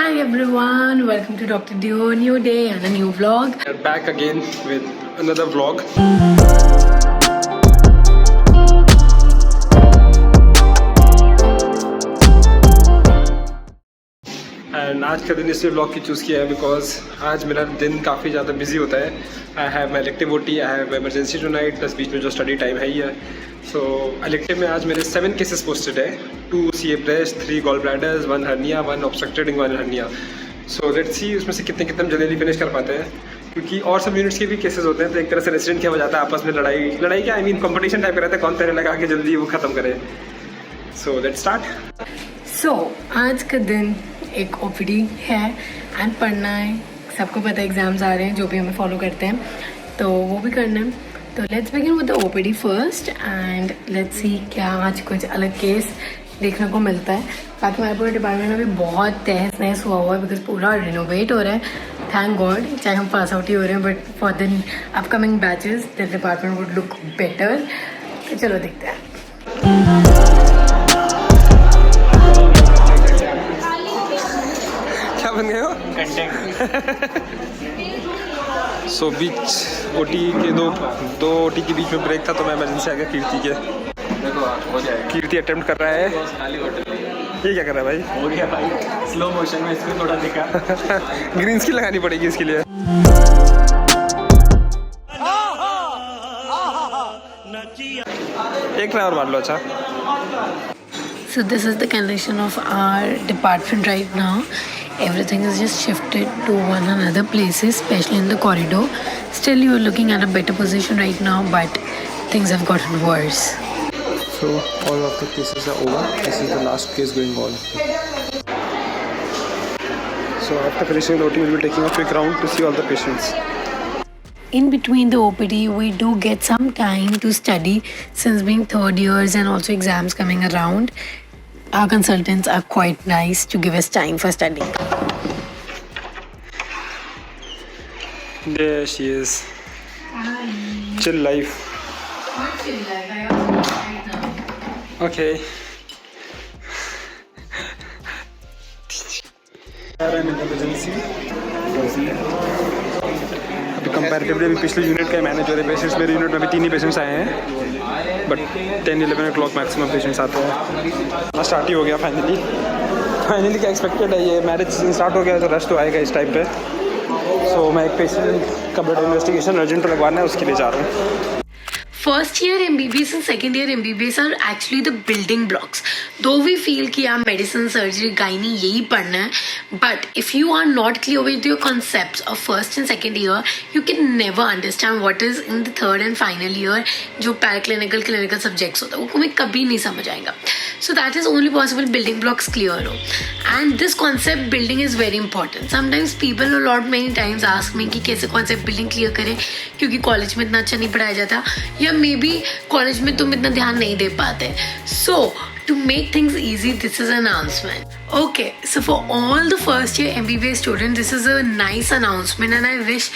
Hi everyone, welcome to Dr. Dio, new day and a new vlog. We're back again with another vlog. And आज का दिन इसलिए blog की choose किया है बिकॉज आज मेरा दिन काफ़ी ज़्यादा बिजी होता है. I have my elective OT, I have emergency tonight, plus बीच में जो स्टडी टाइम है ही है. सो इलेक्टिव में आज मेरे 7 केसेस पोस्टेड है. 2 CA breast, 3 gall bladders, 1 hernia, 1 obstructed inguinal hernia. So let's see उसमें से कितने हम जल्दी फिनिश कर पाते हैं, क्योंकि और सब यूनिट्स के भी केसेस होते हैं. तो एक तरह से रेसिडेंट क्या हो जाता है, आपस में लड़ाई क्या, आई मीन कंपटीशन टाइप का रहता है, कौन पहले लगा के जल्दी वो ख़त्म करे. So let's start. So, आज का दिन एक OPD है एंड पढ़ना है. सबको पता है एग्ज़ाम्स आ रहे हैं, जो भी हमें फॉलो करते हैं तो वो भी करना है. तो let's begin with the OPD first and let's see क्या आज कुछ अलग केस देखने को मिलता है. बाकी हमारे पूरे डिपार्टमेंट में भी बहुत तहस नहस हुआ है बिकॉज पूरा रिनोवेट हो रहा है. थैंक गॉड, चाहे हम पास आउट ही हो रहे हैं, but for the upcoming batches the department would look better. तो चलो देखते हैं. क्या बन गए हो? कंटेंट. सो बीच ओटी के दो ओटी के बीच में ब्रेक था, तो मैं इमरजेंसी आ गया कीर्ति के. देखो हो जाएगा. कीर्ति अटेम्प्ट कर रहा है. ये क्या कर रहा है भाई? हो गया भाई, स्लो मोशन में इसको थोड़ा दिखा. ग्रीन स्क्रीन लगानी पड़ेगी इसके लिए. एक राउंड मार लो. अच्छा, So this is the condition of our department right now. Everything is just shifted to one another places, especially in the corridor. Still you are looking at a better position right now, but things have gotten worse. so all of the cases are over. This is the last case going on. So after finishing the OT, we'll be taking a quick round to see all the patients. In between the OPD, we do get some time to study since being third years and also exams coming around. Our consultants are quite nice to give us time for studying. There she is. Hi. Chill life. What chill life? I am right now. Okay. अभी comparatively अभी पिछले unit का manage हो रहे patients. मेरे unit में भी 3 ही patients आए हैं, बट 10-11 o'clock मैक्सिमम पेशेंट्स आते हैं. स्टार्ट ही हो गया फाइनली क्या एक्सपेक्टेड है. ये मैरिज सीजन स्टार्ट हो गया तो रश तो आएगा इस टाइम पे. सो मैं एक पेशेंट का ब्लड इन्वेस्टिगेशन अर्जेंट लगवाना है, उसके लिए जा रहा हूँ. First year MBBS and second year MBBS are actually the building blocks. Though we feel कि यार medicine, surgery, gynae यही पढ़ना है, but if you are not clear with your concepts of first and second year, you can never understand what is in the third and final year. जो paraclinical, clinical subjects होता है वो तुम्हें कभी नहीं समझ आएगा. So that is only possible building blocks clear हो. And this concept building is very important. Sometimes people a lot many times ask me कि कैसे concept building clear करें, क्योंकि कॉलेज में इतना अच्छा नहीं पढ़ाया जाता या मे बी कॉलेज में तुम इतना ध्यान नहीं दे पाते. So to make things easy, this is an announcement. Okay, so for all the first year MBBS students, this is a nice announcement and I wish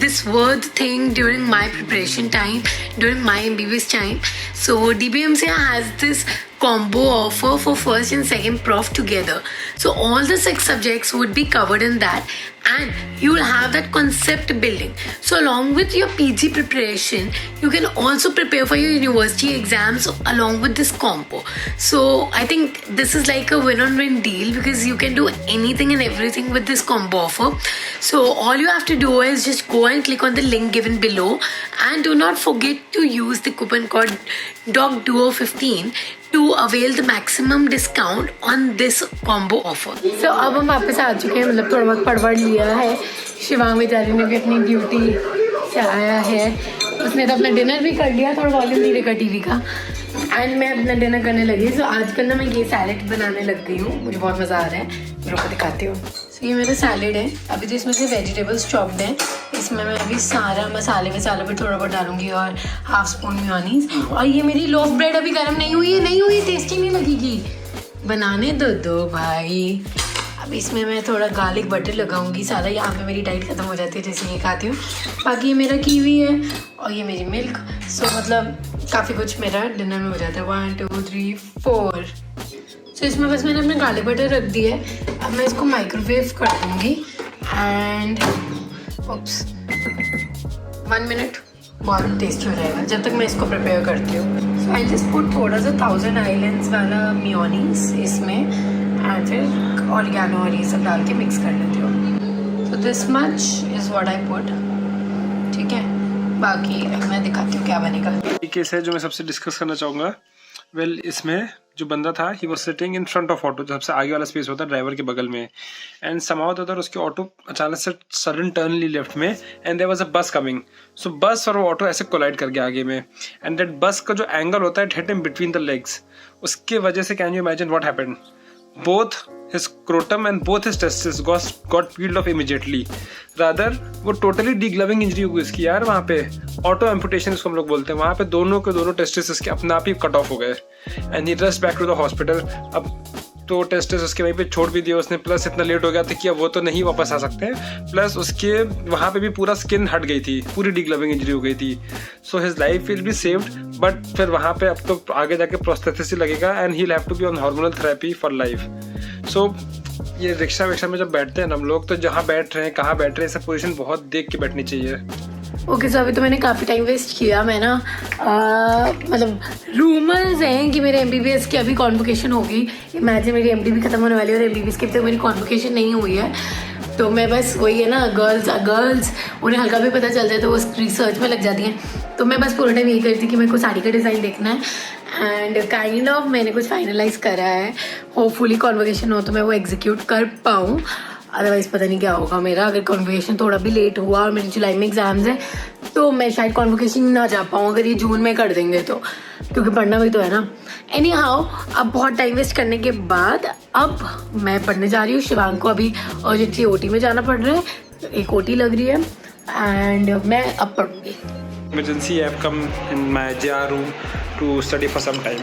this were the thing during my preparation time, during my MBBS time. So DBMC has this combo offer for first and second prof together. So all the 6 subjects would be covered in that and you will have that concept building. So along with your PG preparation, you can also prepare for your university exams along with this combo. So I think this is like a win-on-win deal because you can do anything and everything with this combo offer. So all you have to do is just go and click on the link given below and do not forget to use the coupon code DOCDUO15 to avail the maximum discount on this combo offer. So अब हम वापस आ चुके हैं, मतलब थोड़ा बहुत पढ़ लिया है. शिवांग बेचारी ने भी अपनी ड्यूटी से आया है. उसने तो अपना डिनर भी कर लिया, थोड़ा वॉल्यूम नहीं देखा टीवी का. एंड मैं अपना डिनर करने लगी. सो आजकल ना मैं ये सैलेड बनाने लग गई हूँ, मुझे बहुत मज़ा आ रहा है. मेरे को दिखाती हूँ. सो ये मेरा सैलेड है. अभी तो इसमें से वेजिटेबल्स चॉप्ड हैं. इसमें मैं अभी सारा मसाले भी थोड़ा बहुत डालूंगी और हाफ स्पून मेयोनीज. और ये मेरी लोफ ब्रेड अभी गर्म नहीं हुई, टेस्टी नहीं लगेगी. बनाने दो भाई. अब इसमें मैं थोड़ा गार्लिक बटर लगाऊंगी. सारा यहाँ पे मेरी डाइट ख़त्म हो जाती है जैसे ये खाती हूँ. बाकी ये मेरा कीवी है और ये मेरी मिल्क. सो मतलब काफ़ी कुछ मेरा डिनर में हो जाता है. 1 2 3 4 सो इसमें बस मैंने अपने गार्लिक बटर रख दिया है. अब मैं इसको माइक्रोवेव कर दूँगी एंड 1 मिनट बहुत टेस्टी हो जाएगा जब तक मैं इसको प्रिपेयर करती हूँ. सो आई जस्ट पुट थोड़ा सा 1000 आइलैंड्स वाला मेयोनीज इसमें एंड फिर ऑरिगेनो और ये सब डाल के मिक्स कर लेती हूँ. So this much is what I put. ठीक है, बाकी मैं दिखाती हूँ क्या बनेगा. एक केस है जो मैं सबसे डिस्कस करना चाहूँगा. वेल इसमें जो बंदा था he was sitting in front of auto, जो सबसे आगे वाला स्पेस होता है ड्राइवर के बगल में. एंड समाउ द उसकी ऑटो अचानक से सडन टर्न ली लेफ्ट में एंड देयर वाज अ बस कमिंग. सो बस और वो ऑटो ऐसे कोलाइड कर गया आगे में एंड दैट बस का जो एंगल होता है it hit him between the legs. उसके वजह से can you imagine what happened? Both his scrotum and both his testes got peeled off immediately. Rather वो टोटली डीग्लविंग इंजरी हो गई इसकी यार. वहाँ पे ऑटो एम्पुटेशन इसको हम लोग बोलते हैं. वहाँ पे दोनों के दोनों टेस्टिस इसके अपने आप ही कट ऑफ हो गए and he rushed back to the hospital. अब तो टेस्टिस उसके वहीं पे छोड़ भी दिया उसने. प्लस इतना लेट हो गया था कि अब वो तो नहीं वापस आ सकते हैं. प्लस उसके वहाँ पे भी पूरा स्किन हट गई थी, पूरी डीग्लविंग इंजरी हो गई थी. So his life will be saved but फिर वहाँ पे अब तो आगे जाके प्रोस्थेसिस ही लगेगा and he will have to be on hormonal therapy for life. So ये रिक्शा विक्शा में जब बैठते हैं हम लोग तो जहाँ बैठ रहे हैं कहाँ बैठ रहे हैं सब पोजीशन बहुत देख के बैठनी चाहिए. ओके सो अभी तो मैंने काफ़ी टाइम वेस्ट किया. मैं ना मतलब रूमर्स हैं कि मेरे MBBS की अभी कॉन्वोकेशन होगी. इमेजिन मेरी MD भी खत्म होने वाली है और MBBS की अब तक मेरी कॉन्वोकेशन नहीं हुई है. तो मैं बस वही है ना, गर्ल्स उन्हें हल्का भी पता चल जाए तो वो रिसर्च में लग जाती हैं. तो मैं बस पूरा टाइम यही करती कि मेरे को साड़ी का डिज़ाइन देखना है एंड काइंड ऑफ मैंने कुछ फाइनलाइज करा है. होपफुली कॉन्वोकेशन हो तो मैं वो एग्जीक्यूट कर पाऊँ. अदरवाइज़ पता नहीं क्या होगा मेरा. अगर कॉन्वोकेशन थोड़ा भी लेट हुआ और मेरे जुलाई में एग्जाम्स हैं तो मैं शायद कॉन्वोकेशन ना जा पाऊँ अगर ये जून में कर देंगे तो, क्योंकि पढ़ना भी तो है ना. एनी हाउ अब बहुत टाइम वेस्ट करने के बाद अब मैं पढ़ने जा रही हूँ. शिवांग को अभी अर्जेंटली OT में जाना पड़ रहा है. एक OT लग रही है एंड मैं अब पढ़ूँगी. Emergency I have come in my JR room to study for some time.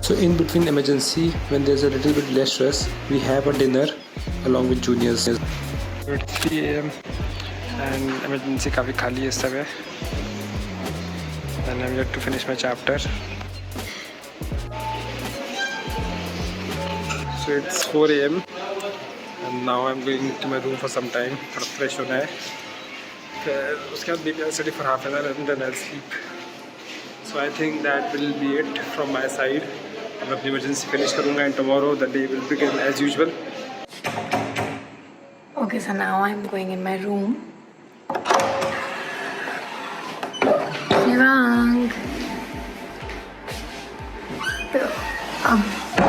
So in between emergency, when there's a little bit less stress, we have a dinner along with juniors. It's 3 AM and emergency काफ़ी खाली है इस समय. And I'm yet to finish my chapter. So it's 4 AM and now I'm going to my room for some time. थोड़ा fresh होना है. फिर उसके बाद maybe I'll study for half an hour and then I'll sleep. So I think that will be it from my side. अब अपनी emergency finish करूँगा and tomorrow the day will begin as usual. Okay, so now I'm going in my room. Shivang तो अब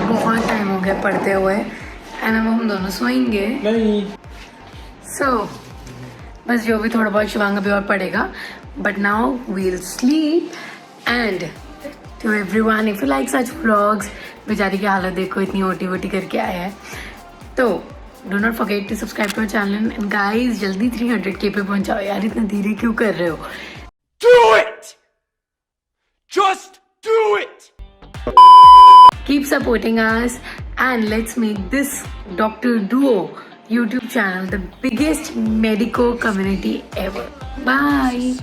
बहुत time हो गया पढ़ते हुए एंड अब हम दोनों सोएंगे. नहीं. सो बस जो भी थोड़ा बहुत शिवांग अभी और पढ़ेगा. But now we'll sleep and to everyone if you like such vlogs. बेचारी की हालत देखो, इतनी OT करके आया है. तो do not forget to subscribe to our channel and guys जल्दी 300K पे पहुंचाओ यार. इतना धीरे क्यों कर रहे हो? Do it! Just do it! Keep supporting us and let's make this Dr. Duo YouTube channel the biggest medico community ever. Bye!